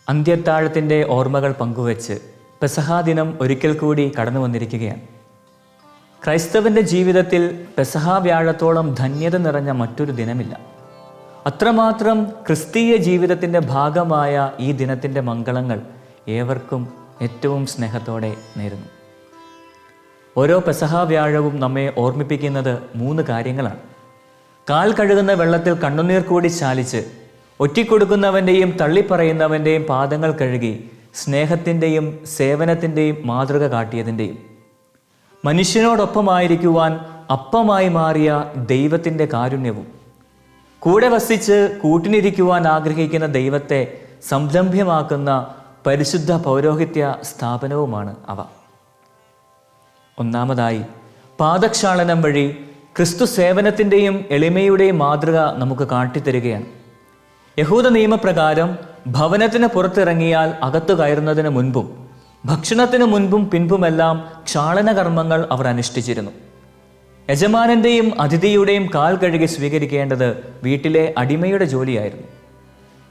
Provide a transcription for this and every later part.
അന്ത്യത്താഴത്തിൻ്റെ ഓർമ്മകൾ പങ്കുവച്ച് പെസഹാ ദിനം ഒരിക്കൽ കൂടി കടന്നു വന്നിരിക്കുകയാണ്. ക്രൈസ്തവൻ്റെ ജീവിതത്തിൽ പെസഹാ വ്യാഴത്തോളം ധന്യത നിറഞ്ഞ മറ്റൊരു ദിനമില്ല. അത്രമാത്രം ക്രിസ്തീയ ജീവിതത്തിൻ്റെ ഭാഗമായ ഈ ദിനത്തിൻ്റെ മംഗളങ്ങൾ ഏവർക്കും ഏറ്റവും സ്നേഹത്തോടെ നേരുന്നു. ഓരോ പെസഹാ വ്യാഴവും നമ്മെ ഓർമ്മിപ്പിക്കുന്നത് 3 കാര്യങ്ങളാണ്. കാൽ കഴുകുന്ന വെള്ളത്തിൽ കണ്ണുനീർ കൂടി ചാലിച്ച് ഒറ്റിക്കൊടുക്കുന്നവൻ്റെയും തള്ളിപ്പറയുന്നവൻ്റെയും പാദങ്ങൾ കഴുകി സ്നേഹത്തിൻ്റെയും സേവനത്തിൻ്റെയും മാതൃക കാട്ടിയതിൻ്റെയും, മനുഷ്യനോടൊപ്പമായിരിക്കുവാൻ അപ്പമായി മാറിയ ദൈവത്തിൻ്റെ കാരുണ്യവും, കൂടെ വസിച്ച് കൂട്ടിനിരിക്കുവാൻ ആഗ്രഹിക്കുന്ന ദൈവത്തെ സംരംഭ്യമാക്കുന്ന പരിശുദ്ധ പൗരോഹിത്യ സ്ഥാപനവുമാണ് അവ. ഒന്നാമതായി, പാദക്ഷാളനം വഴി ക്രിസ്തു സേവനത്തിൻ്റെയും എളിമയുടെയും മാതൃക നമുക്ക് കാട്ടിത്തരികയാണ്. യഹൂദ നിയമപ്രകാരം ഭവനത്തിന് പുറത്തിറങ്ങിയാൽ അകത്തു കയറുന്നതിന് മുൻപും ഭക്ഷണത്തിന് മുൻപും പിൻപുമെല്ലാം ക്ഷാളന കർമ്മങ്ങൾ അവർ അനുഷ്ഠിച്ചിരുന്നു. യജമാനന്റെയും അതിഥിയുടെയും കാൽ കഴുകി സ്വീകരിക്കേണ്ടത് വീട്ടിലെ അടിമയുടെ ജോലിയായിരുന്നു.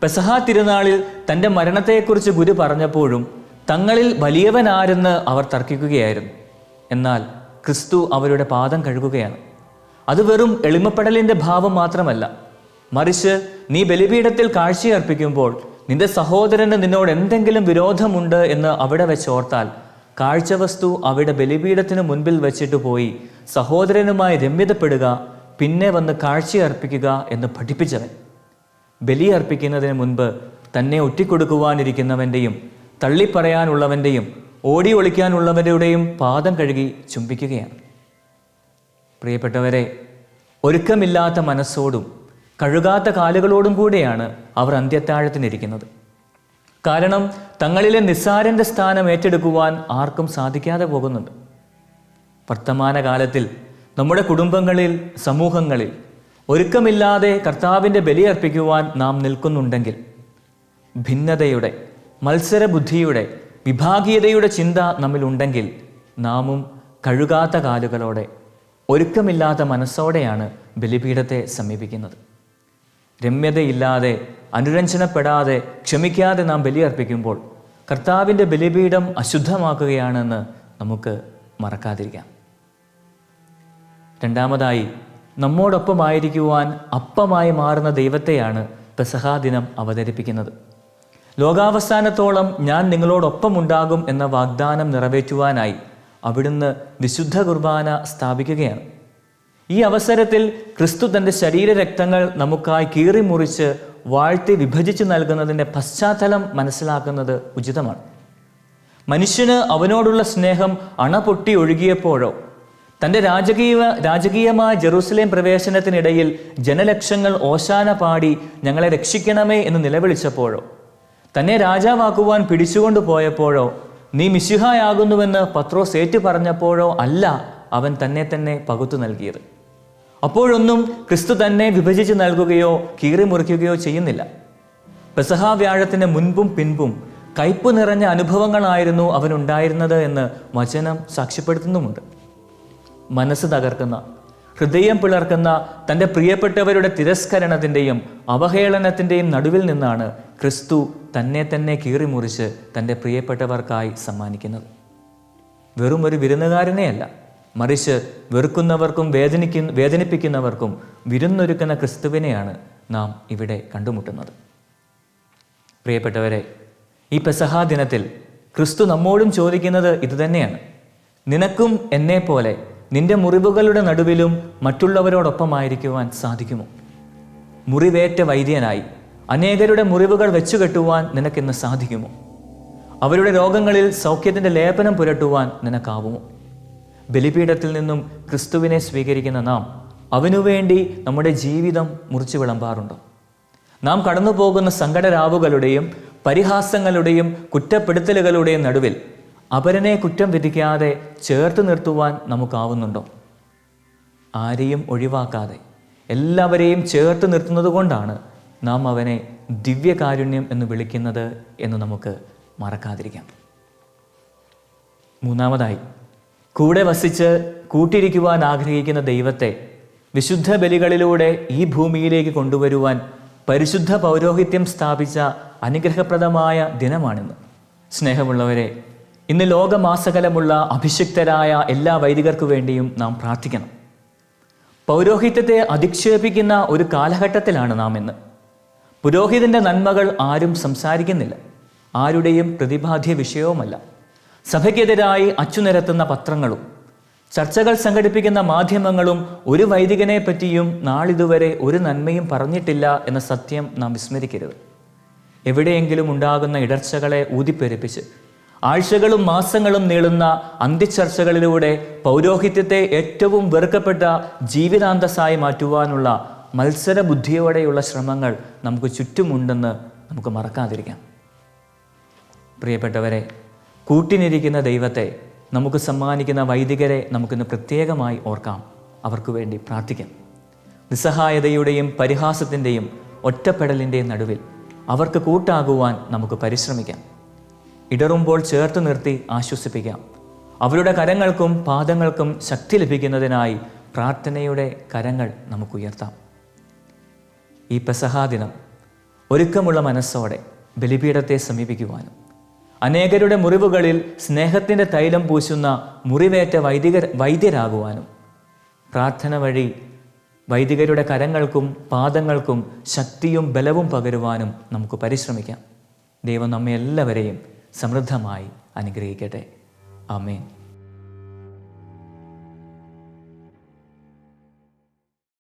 പെസഹാ തിരുനാളിൽ തൻ്റെ മരണത്തെക്കുറിച്ച് ഗുരു പറഞ്ഞപ്പോഴും തങ്ങളിൽ വലിയവനാരെന്ന് അവർ തർക്കിക്കുകയായിരുന്നു. എന്നാൽ ക്രിസ്തു അവരുടെ പാദം കഴുകുകയാണ്. അത് വെറും എളിമപ്പെടലിൻ്റെ ഭാവം മാത്രമല്ല, മറിച്ച് നീ ബലിപീഠത്തിൽ കാഴ്ചയർപ്പിക്കുമ്പോൾ നിന്റെ സഹോദരന് നിന്നോട് എന്തെങ്കിലും വിരോധമുണ്ട് എന്ന് അവിടെ വെച്ചോർത്താൽ കാഴ്ചവസ്തു അവിടെ ബലിപീഠത്തിന് മുൻപിൽ വെച്ചിട്ട് പോയി സഹോദരനുമായി രമ്യതപ്പെടുക, പിന്നെ വന്ന് കാഴ്ചയർപ്പിക്കുക എന്ന് പഠിപ്പിച്ചവൻ. ബലിയർപ്പിക്കുന്നതിന് മുൻപ് തന്നെ ഒറ്റിക്കൊടുക്കുവാനിരിക്കുന്നവൻ്റെയും തള്ളിപ്പറയാനുള്ളവൻ്റെയും ഓടി ഒളിക്കാനുള്ളവരുടെയും പാദം കഴുകി ചുംബിക്കുകയാണ്. പ്രിയപ്പെട്ടവരെ, ഒരുക്കമില്ലാത്ത മനസ്സോടും കഴുകാത്ത കാലുകളോടും കൂടെയാണ് അവർ അന്ത്യത്താഴത്തിനിരിക്കുന്നത്. കാരണം തങ്ങളിലെ നിസ്സാരൻ്റെ സ്ഥാനം ഏറ്റെടുക്കുവാൻ ആർക്കും സാധിക്കാതെ പോകുന്നുണ്ട്. വർത്തമാനകാലത്തിൽ നമ്മുടെ കുടുംബങ്ങളിൽ, സമൂഹങ്ങളിൽ ഒരുക്കമില്ലാതെ കർത്താവിൻ്റെ ബലിയർപ്പിക്കുവാൻ നാം നിൽക്കുന്നുണ്ടെങ്കിൽ ഭിന്നതയുടെ, മത്സരബുദ്ധിയുടെ, വിഭാഗീയതയുടെ ചിന്ത നമ്മിലുണ്ടെങ്കിൽ നാമും കഴുകാത്ത കാലുകളോടെ, ഒരുക്കമില്ലാത്ത മനസ്സോടെയാണ് ബലിപീഠത്തെ സമീപിക്കുന്നത്. രമ്യതയില്ലാതെ, അനുരഞ്ജനപ്പെടാതെ, ക്ഷമിക്കാതെ നാം ബലിയർപ്പിക്കുമ്പോൾ കർത്താവിൻ്റെ ബലിപീഠം അശുദ്ധമാക്കുകയാണെന്ന് നമുക്ക് മറക്കാതിരിക്കാം. രണ്ടാമതായി, നമ്മോടൊപ്പമായിരിക്കുവാൻ അപ്പമായി മാറുന്ന ദൈവത്തെയാണ് പെസഹാ ദിനം അവതരിപ്പിക്കുന്നത്. ലോകാവസാനത്തോളം ഞാൻ നിങ്ങളോടൊപ്പമുണ്ടാകും എന്ന വാഗ്ദാനം നിറവേറ്റുവാനായി അവിടുന്ന് വിശുദ്ധ കുർബാന സ്ഥാപിക്കുകയാണ്. ഈ അവസരത്തിൽ ക്രിസ്തു തൻ്റെ ശരീരരക്തങ്ങൾ നമുക്കായി കീറിമുറിച്ച് വാഴ്ത്തി വിഭജിച്ച് നൽകുന്നതിൻ്റെ പശ്ചാത്തലം മനസ്സിലാക്കുന്നത് ഉചിതമാണ്. മനുഷ്യന് അവനോടുള്ള സ്നേഹം അണപൊട്ടി ഒഴുകിയപ്പോഴോ, തൻ്റെ രാജകീയമായ ജെറൂസലേം പ്രവേശനത്തിനിടയിൽ ജനലക്ഷങ്ങൾ ഓശാന പാടി ഞങ്ങളെ രക്ഷിക്കണമേ എന്ന് നിലവിളിച്ചപ്പോഴോ, തന്നെ രാജാവാക്കുവാൻ പിടിച്ചുകൊണ്ടു പോയപ്പോഴോ, നീ മിശിഹായാകുന്നുവെന്ന് പത്രോസ് ഏറ്റു പറഞ്ഞപ്പോഴോ അല്ല അവൻ തന്നെ പകുത്തു നൽകിയത്. അപ്പോഴൊന്നും ക്രിസ്തു തന്നെ വിഭജിച്ച് നൽകുകയോ കീറിമുറിക്കുകയോ ചെയ്യുന്നില്ല. പെസഹാ വ്യാഴത്തിന് മുൻപും പിൻപും കയ്പ് നിറഞ്ഞ അനുഭവങ്ങളായിരുന്നു അവനുണ്ടായിരുന്നത് എന്ന് വചനം സാക്ഷ്യപ്പെടുത്തുന്നുമുണ്ട്. മനസ്സ് തകർക്കുന്ന, ഹൃദയം പിളർക്കുന്ന തൻ്റെ പ്രിയപ്പെട്ടവരുടെ തിരസ്കരണത്തിൻ്റെയും അവഹേളനത്തിൻ്റെയും നടുവിൽ നിന്നാണ് ക്രിസ്തു തന്നെ കീറിമുറിച്ച് തൻ്റെ പ്രിയപ്പെട്ടവർക്കായി സമ്മാനിക്കുന്നത്. വെറും ഒരു വിരുന്നുകാരനെയല്ല, മറിച്ച് വെറുക്കുന്നവർക്കും വേദനിപ്പിക്കുന്നവർക്കും വിരുന്നൊരുക്കുന്ന ക്രിസ്തുവിനെയാണ് നാം ഇവിടെ കണ്ടുമുട്ടുന്നത്. പ്രിയപ്പെട്ടവരെ, ഈ പെസഹാ ദിനത്തിൽ ക്രിസ്തു നമ്മോടും ചോദിക്കുന്നത് ഇതുതന്നെയാണ്. നിനക്കും എന്നെ പോലെ നിന്റെ മുറിവുകളുടെ നടുവിലും മറ്റുള്ളവരോടൊപ്പമായിരിക്കുവാൻ സാധിക്കുമോ? മുറിവേറ്റ വൈദ്യനായി അനേകരുടെ മുറിവുകൾ വെച്ചുകെട്ടുവാൻ നിനക്കിന്ന് സാധിക്കുമോ? അവരുടെ രോഗങ്ങളിൽ സൗഖ്യത്തിൻ്റെ ലേപനം പുരട്ടുവാൻ നിനക്കാവുമോ? ബലിപീഠത്തിൽ നിന്നും ക്രിസ്തുവിനെ സ്വീകരിക്കുന്ന നാം അവനുവേണ്ടി നമ്മുടെ ജീവിതം മുറിച്ചു വിളമ്പാറുണ്ടോ? നാം കടന്നു പോകുന്ന സങ്കടരാവുകളുടെയും പരിഹാസങ്ങളുടെയും കുറ്റപ്പെടുത്തലുകളുടെയും നടുവിൽ അപരനെ കുറ്റം വിധിക്കാതെ ചേർത്ത് നിർത്തുവാൻ നമുക്കാവുന്നുണ്ടോ? ആരെയും ഒഴിവാക്കാതെ എല്ലാവരെയും ചേർത്ത് നിർത്തുന്നത് കൊണ്ടാണ് നാം അവനെ ദിവ്യകാരുണ്യം എന്ന് വിളിക്കുന്നത് എന്ന് നമുക്ക് മറക്കാതിരിക്കാം. മൂന്നാമതായി, കൂടെ വസിച്ച് കൂട്ടിരിക്കുവാൻ ആഗ്രഹിക്കുന്ന ദൈവത്തെ വിശുദ്ധ ബലികളിലൂടെ ഈ ഭൂമിയിലേക്ക് കൊണ്ടുവരുവാൻ പരിശുദ്ധ പൗരോഹിത്യം സ്ഥാപിച്ച അനുഗ്രഹപ്രദമായ ദിനമാണിന്ന്. സ്നേഹമുള്ളവരെ, ഇന്ന് ലോകമാസകലമുള്ള അഭിഷിക്തരായ എല്ലാ വൈദികർക്കു വേണ്ടിയും നാം പ്രാർത്ഥിക്കണം. പൗരോഹിത്യത്തെ അധിക്ഷേപിക്കുന്ന ഒരു കാലഘട്ടത്തിലാണ് നാം ഇന്ന്. പുരോഹിതൻ്റെ നന്മകൾ ആരും സംസാരിക്കുന്നില്ല, ആരുടെയും പ്രതിപാദ്യ വിഷയവുമല്ല. സഭയ്ക്കെതിരായി അച്ചുനിരത്തുന്ന പത്രങ്ങളും ചർച്ചകൾ സംഘടിപ്പിക്കുന്ന മാധ്യമങ്ങളും ഒരു വൈദികനെ പറ്റിയും നാളിതുവരെ ഒരു നന്മയും പറഞ്ഞിട്ടില്ല എന്ന സത്യം നാം വിസ്മരിക്കരുത്. എവിടെയെങ്കിലും ഉണ്ടാകുന്ന ഇടർച്ചകളെ ഊതിപ്പെരുപ്പിച്ച് ആഴ്ചകളും മാസങ്ങളും നീളുന്ന അന്ത്യചർച്ചകളിലൂടെ പൗരോഹിത്യത്തെ ഏറ്റവും വെറുക്കപ്പെട്ട ജീവിതാന്തസ്സായി മാറ്റുവാനുള്ള മത്സരബുദ്ധിയോടെയുള്ള ശ്രമങ്ങൾ നമുക്ക് ചുറ്റുമുണ്ടെന്ന് നമുക്ക് മറക്കാതിരിക്കാം. പ്രിയപ്പെട്ടവരെ, കൂട്ടിനിരിക്കുന്ന ദൈവത്തെ നമുക്ക് സമ്മാനിക്കുന്ന വൈദികരെ നമുക്കിന്ന് പ്രത്യേകമായി ഓർക്കാം, അവർക്ക് വേണ്ടി പ്രാർത്ഥിക്കാം. നിസ്സഹായതയുടെയും പരിഹാസത്തിൻ്റെയും ഒറ്റപ്പെടലിൻ്റെയും നടുവിൽ അവർക്ക് കൂട്ടാകുവാൻ നമുക്ക് പരിശ്രമിക്കാം. ഇടറുമ്പോൾ ചേർത്ത് നിർത്തി ആശ്വസിപ്പിക്കാം. അവരുടെ കരങ്ങൾക്കും പാദങ്ങൾക്കും ശക്തി ലഭിക്കുന്നതിനായി പ്രാർത്ഥനയുടെ കരങ്ങൾ നമുക്ക് ഉയർത്താം. ഈ പെസഹാ ദിനം ഒരുക്കമുള്ള മനസ്സോടെ ബലിപീഠത്തെ സമീപിക്കുവാനും അനേകരുടെ മുറിവുകളിൽ സ്നേഹത്തിൻ്റെ തൈലം പൂശുന്ന മുറിവേറ്റ വൈദ്യരാകുവാനും പ്രാർത്ഥന വഴി വൈദികരുടെ കരങ്ങൾക്കും പാദങ്ങൾക്കും ശക്തിയും ബലവും പകരുവാനും നമുക്ക് പരിശ്രമിക്കാം. ദൈവം നമ്മെ എല്ലാവരെയും സമൃദ്ധമായി അനുഗ്രഹിക്കട്ടെ. ആമേൻ.